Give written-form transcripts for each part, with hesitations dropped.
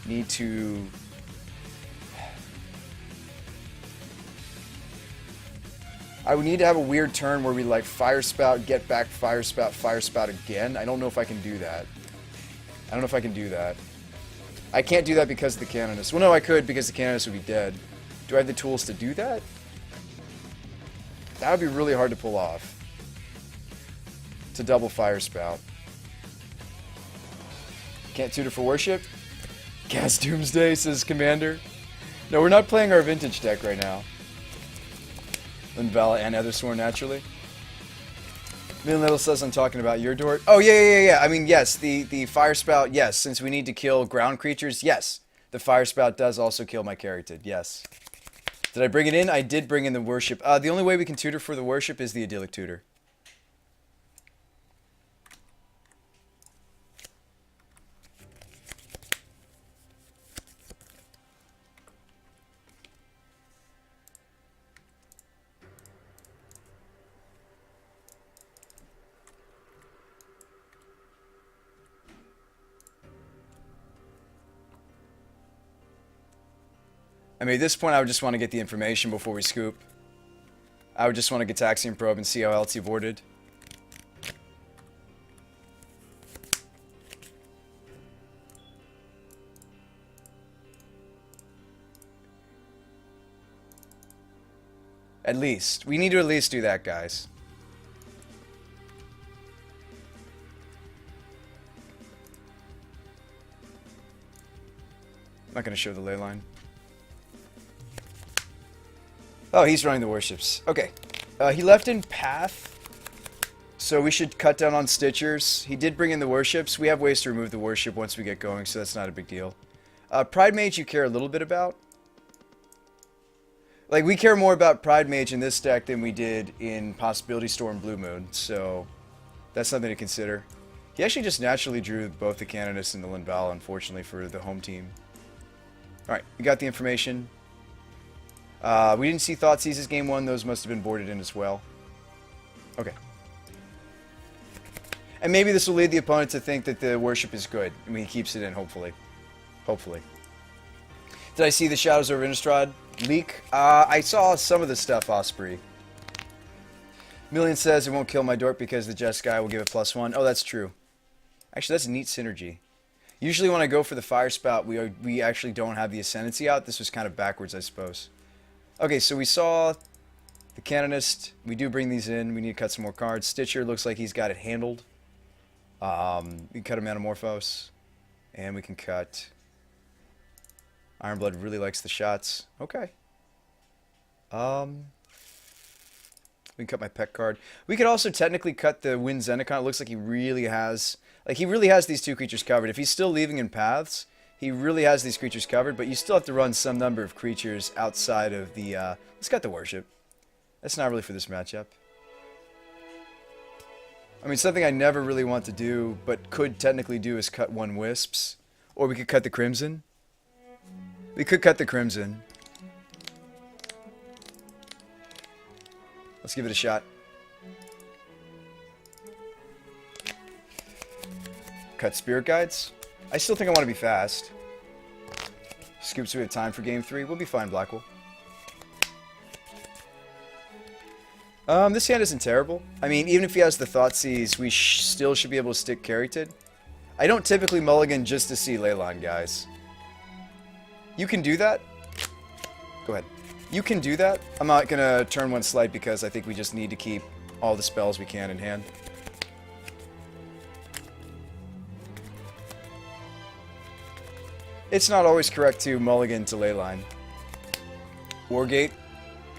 need to... I would need to have a weird turn where we like Fire Spout, get back Fire Spout again. I don't know if I can do that. I don't know if I can do that. I can't do that because of the Canonist. Well, no, I could because the Canonist would be dead. Do I have the tools to do that? That would be really hard to pull off. To double Fire Spout. Can't tutor for worship? Gas Doomsday, says Commander. No, we're not playing our vintage deck right now. Linvala and Ethersworn, naturally. Mill Little says I'm talking about your Dort. Oh, yeah. I mean, yes, the Fire Spout, yes. Since we need to kill ground creatures, yes. The Fire Spout does also kill my Caryatid, yes. Did I bring it in? I did bring in the worship. The only way we can tutor for the worship is the Idyllic Tutor. I mean, at this point, I would just want to get the information before we scoop. I would just want to get Gitaxian Probe and see how else he avoided. At least. We need to at least do that, guys. I'm not going to show the ley line. Oh, he's running the worships. Okay. He left in Path, so we should cut down on Stitchers. He did bring in the worships. We have ways to remove the worship once we get going, so that's not a big deal. Pride Mage you care a little bit about. Like, we care more about Pride Mage in this deck than we did in Possibility Storm Blue Moon, so that's something to consider. He actually just naturally drew both the Canonist and the Linvala, unfortunately, for the home team. Alright, we got the information. We didn't see Thoughtseizes game 1. Those must have been boarded in as well. Okay. And maybe this will lead the opponent to think that the worship is good. I mean, he keeps it in, hopefully. Hopefully. Did I see the Shadows over Innistrad leak? I saw some of the stuff, Osprey. Million says it won't kill my Dort because the Jeskai will give it +1. Oh, that's true. Actually, that's a neat synergy. Usually when I go for the Fire Spout, we actually don't have the Ascendancy out. This was kind of backwards, I suppose. Okay, so we saw the Canonist. We do bring these in. We need to cut some more cards. Stitcher looks like he's got it handled. We can cut a Manamorphose. And we can cut... Ironblood really likes the shots. Okay. We can cut my Peck card. We could also technically cut the Wind Zendikon. It looks like he really has... Like, he really has these two creatures covered. If he's still leaving in Paths... He really has these creatures covered, but you still have to run some number of creatures outside of the... Let's cut the Worship. That's not really for this matchup. I mean, something I never really want to do, but could technically do, is cut one Wisps. Or we could cut the Crimson. We could cut the Crimson. Let's give it a shot. Cut Spirit Guides. I still think I want to be fast. Scoops, we have time for game 3. We'll be fine, Blackwell. This hand isn't terrible. I mean, even if he has the Thoughtseize, we still should be able to stick Caryatid. I don't typically mulligan just to see Leyline, guys. You can do that. Go ahead. You can do that. I'm not going to turn one slight because I think we just need to keep all the spells we can in hand. It's not always correct to mulligan to Leyline. Wargate?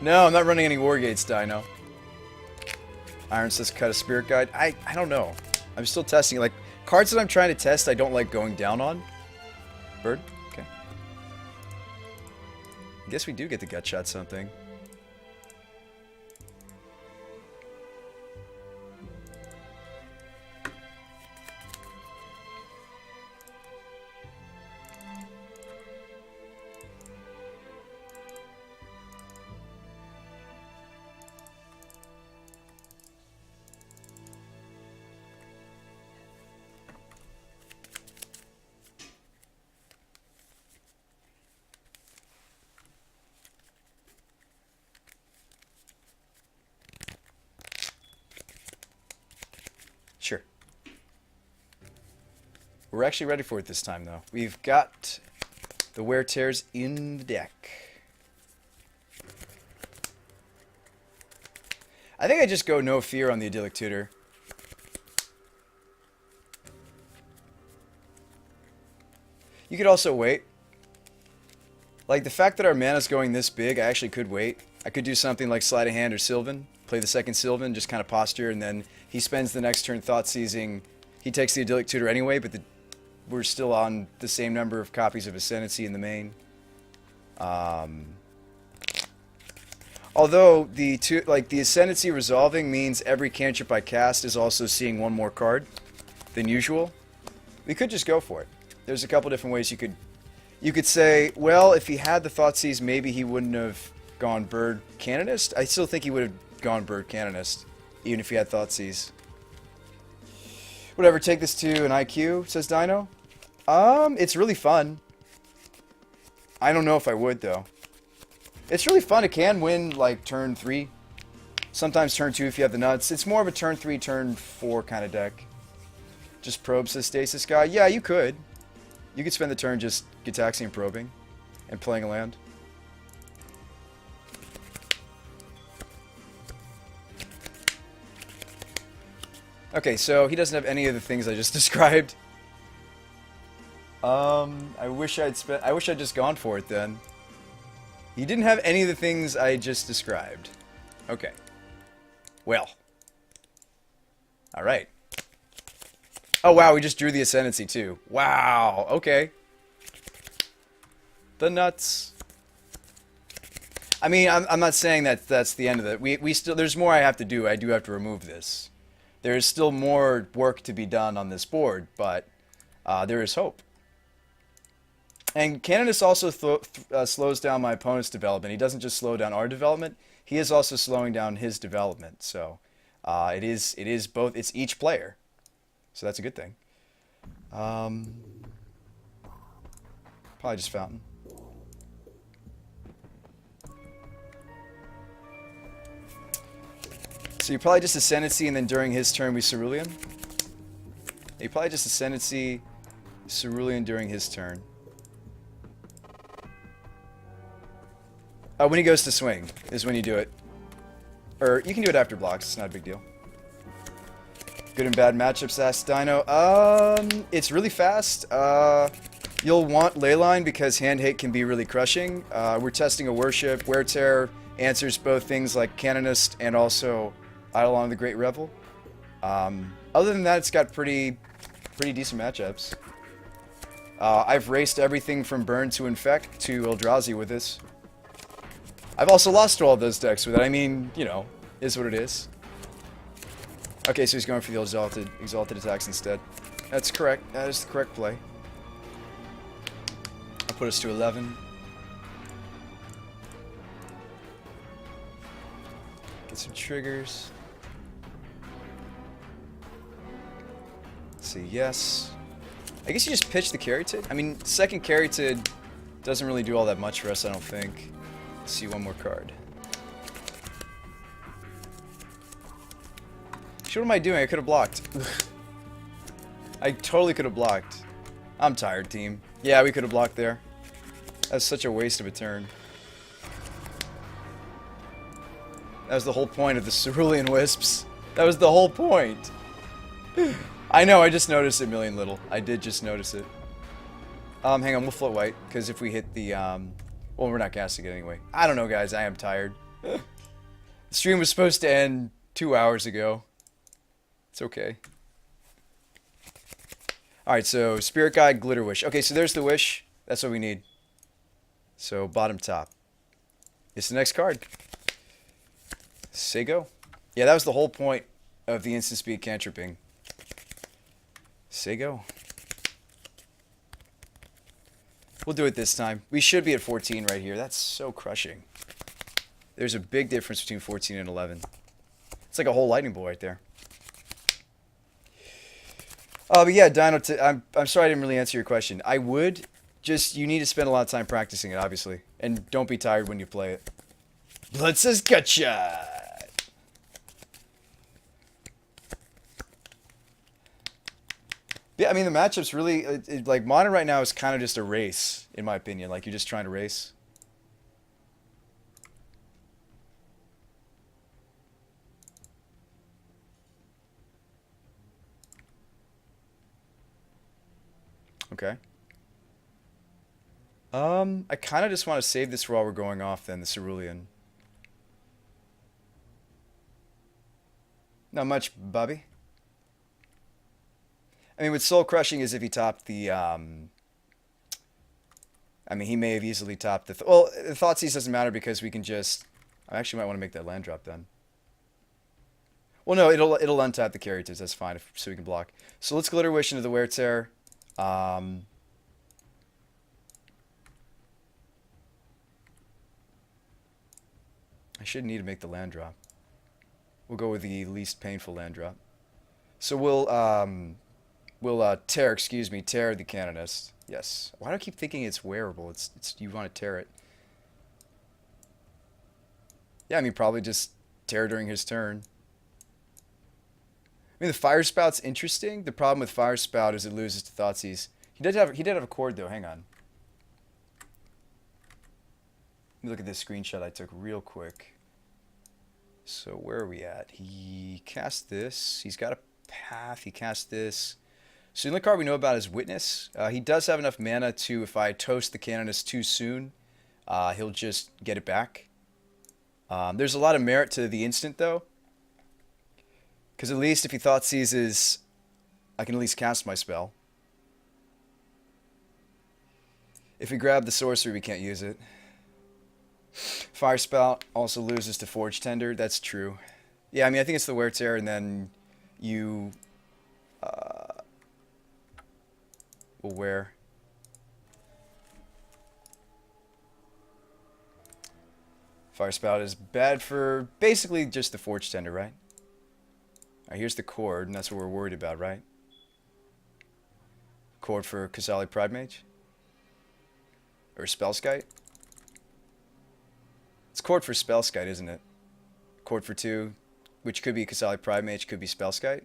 No, I'm not running any Wargates, Dino. Iron says cut a Spirit Guide. I don't know. I'm still testing. Like, cards that I'm trying to test, I don't like going down on. Bird? Okay. I guess we do get to gut shot something. We're actually ready for it this time, though. We've got the wear tears in the deck. I think I just go no fear on the Idyllic Tutor. You could also wait. Like, the fact that our mana's going this big, I actually could wait. I could do something like Sleight of Hand or Sylvan. Play the second Sylvan, just kind of posture, and then he spends the next turn Thought-Seizing. He takes the Idyllic Tutor anyway, but we're still on the same number of copies of Ascendancy in the main. Although, the Ascendancy resolving means every cantrip I cast is also seeing one more card than usual. We could just go for it. There's a couple different ways you could say, well, if he had the Thoughtseize, maybe he wouldn't have gone Bird Canonist. I still think he would have gone Bird Canonist, even if he had Thoughtseize. Whatever, take this to an IQ, says Dino. It's really fun. I don't know if I would, though. It's really fun. It can win, like, turn 3. Sometimes turn 2 if you have the nuts. It's more of a turn 3, turn 4 kind of deck. Just probe, says Stasis Guy. Yeah, you could. You could spend the turn just Gitaxian and probing and playing a land. Okay, so he doesn't have any of the things I just described. I wish I'd just gone for it then. He didn't have any of the things I just described. Okay. Well. Alright. Oh wow, we just drew the Ascendancy too. Wow, okay. The nuts. I mean, I'm not saying that that's the end of it. We still, there's more I have to do. I do have to remove this. There is still more work to be done on this board, but there is hope. And Canonist also slows down my opponent's development. He doesn't just slow down our development. He is also slowing down his development. So it is both. It's each player. So that's a good thing. Probably just Fountain. So you probably just Ascendancy, and then during his turn we Cerulean. You probably just Ascendancy, Cerulean during his turn. When he goes to swing is when you do it. Or you can do it after blocks. It's not a big deal. Good and bad matchups, asks Dino. It's really fast. You'll want Leyline because hand hate can be really crushing. We're testing a worship. Wear Tear answers both things like Canonist and also Eidolon the Great Revel. Other than that, it's got pretty decent matchups. I've raced everything from Burn to Infect to Eldrazi with this. I've also lost to all those decks with it. I mean, you know, is what it is. Okay, so he's going for the exalted attacks instead. That's correct. That is the correct play. I'll put us to 11. Get some triggers. Let's see, yes. I guess you just pitch the Caryatid. I mean, second Caryatid doesn't really do all that much for us, I don't think. Let's see one more card. What am I doing? I could have blocked. I totally could have blocked. I'm tired, team. Yeah, we could have blocked there. That's such a waste of a turn. That was the whole point of the Cerulean Wisps. That was the whole point. I know, I just noticed it, Million Little. I did just notice it. Hang on, we'll float white, because if we hit the, well, we're not casting it anyway. I don't know, guys, I am tired. The stream was supposed to end 2 hours ago. It's okay. Alright, so Spirit Guide, Glitter Wish. Okay, so there's the wish. That's what we need. So, bottom top. It's the next card. Say go. Yeah, that was the whole point of the instant speed cantripping. Say go. We'll do it this time. We should be at 14 right here. That's so crushing. There's a big difference between 14 and 11. It's like a whole lightning bolt right there. But yeah, Dino, I'm sorry I didn't really answer your question. I would, just, you need to spend a lot of time practicing it, obviously. And don't be tired when you play it. Blood says gotcha! Yeah, I mean, the matchup's really, like, Modern right now is kind of just a race, in my opinion. Like, you're just trying to race. Okay. I kind of just want to save this while we're going off, then, the Cerulean. Not much, Bobby. I mean, with Soul Crushing is if he topped the, I mean, he may have easily topped the... well, the Thoughtseize doesn't matter because we can just... I actually might want to make that land drop then. Well, no, it'll untap the Caryatids. That's fine, so we can block. So let's Glitter Wish into the Wear Tear. I shouldn't need to make the land drop. We'll go with the least painful land drop. So we'll tear the Canonist. Yes. Why do I keep thinking it's wearable? It's you want to tear it. Yeah, I mean, probably just tear during his turn. I mean, the Fire Spout's interesting. The problem with Fire Spout is it loses to Thoughtseize. He did have a chord though. Hang on. Let me look at this screenshot I took real quick. So where are we at? He cast this. He's got a path. He cast this. So the only card we know about is Witness. He does have enough mana to, if I toast the Canonist too soon, he'll just get it back. There's a lot of merit to the instant though. Because at least if he Thoughtseizes, I can at least cast my spell. If we grab the sorcery, we can't use it. Fire Spout also loses to Forge Tender. That's true. Yeah, I mean, I think it's the Wear Tear, and then you will wear. Fire Spout is bad for basically just the Forge Tender, right? Alright, here's the chord, and that's what we're worried about, right? Chord for Kasali Pridemage? Or Spellskite? It's chord for Spellskite, isn't it? Chord for 2, which could be Kasali Pridemage, could be Spellskite.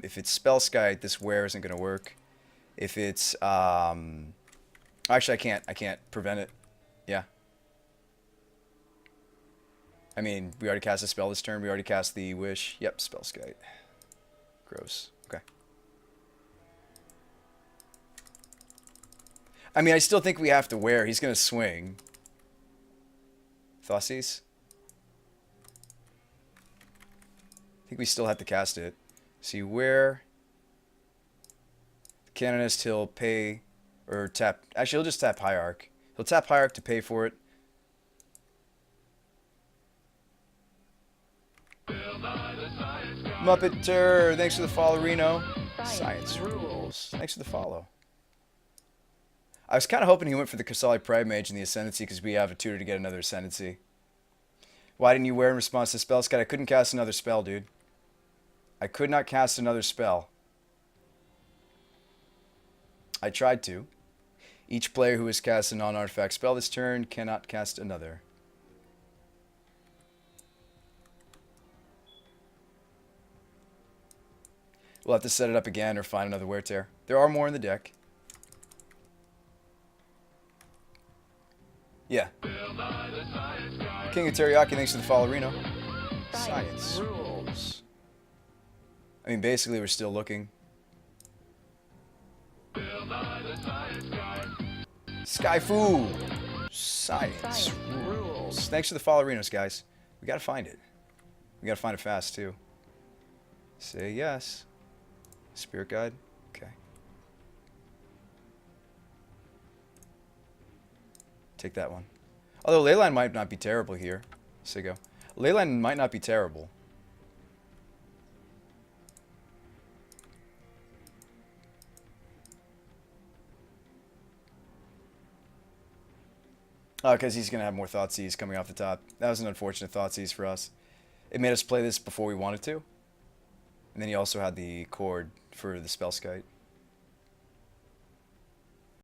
If it's Spellskite, this wear isn't going to work. If it's... actually, I can't prevent it. Yeah. I mean, we already cast a spell this turn. We already cast the Wish. Yep, Spellskite. Gross. Okay. I mean, I still think we have to wear. He's going to swing. Thoughtseize? I think we still have to cast it. See, where... The Canonist, he'll pay... Or tap... Actually, he'll just tap Hierarch. He'll tap Hierarch to pay for it. Muppeter, thanks for the follow, Reno. Science rules. Thanks for the follow. I was kind of hoping he went for the Kasali Pridemage and the Ascendancy because we have a tutor to get another Ascendancy. Why didn't you wear in response to Spellskite? I couldn't cast another spell, dude. I could not cast another spell. I tried to. Each player who has cast a non-artifact spell this turn cannot cast another. We'll have to set it up again or find another Wear Tear. There are more in the deck. Yeah. King of Teriyaki, thanks for the follow, Reno. Science rules. I mean, basically, we're still looking. Skyfu! Science rules. Thanks for the follow, Renos, guys. We gotta find it. We gotta find it fast, too. Say yes. Spirit Guide? Okay. Take that one. Although Leyline might not be terrible here. Sigo. Leyline might not be terrible. Oh, because he's going to have more Thoughtseize coming off the top. That was an unfortunate Thoughtseize for us. It made us play this before we wanted to. And then he also had the chord for the Spellskite.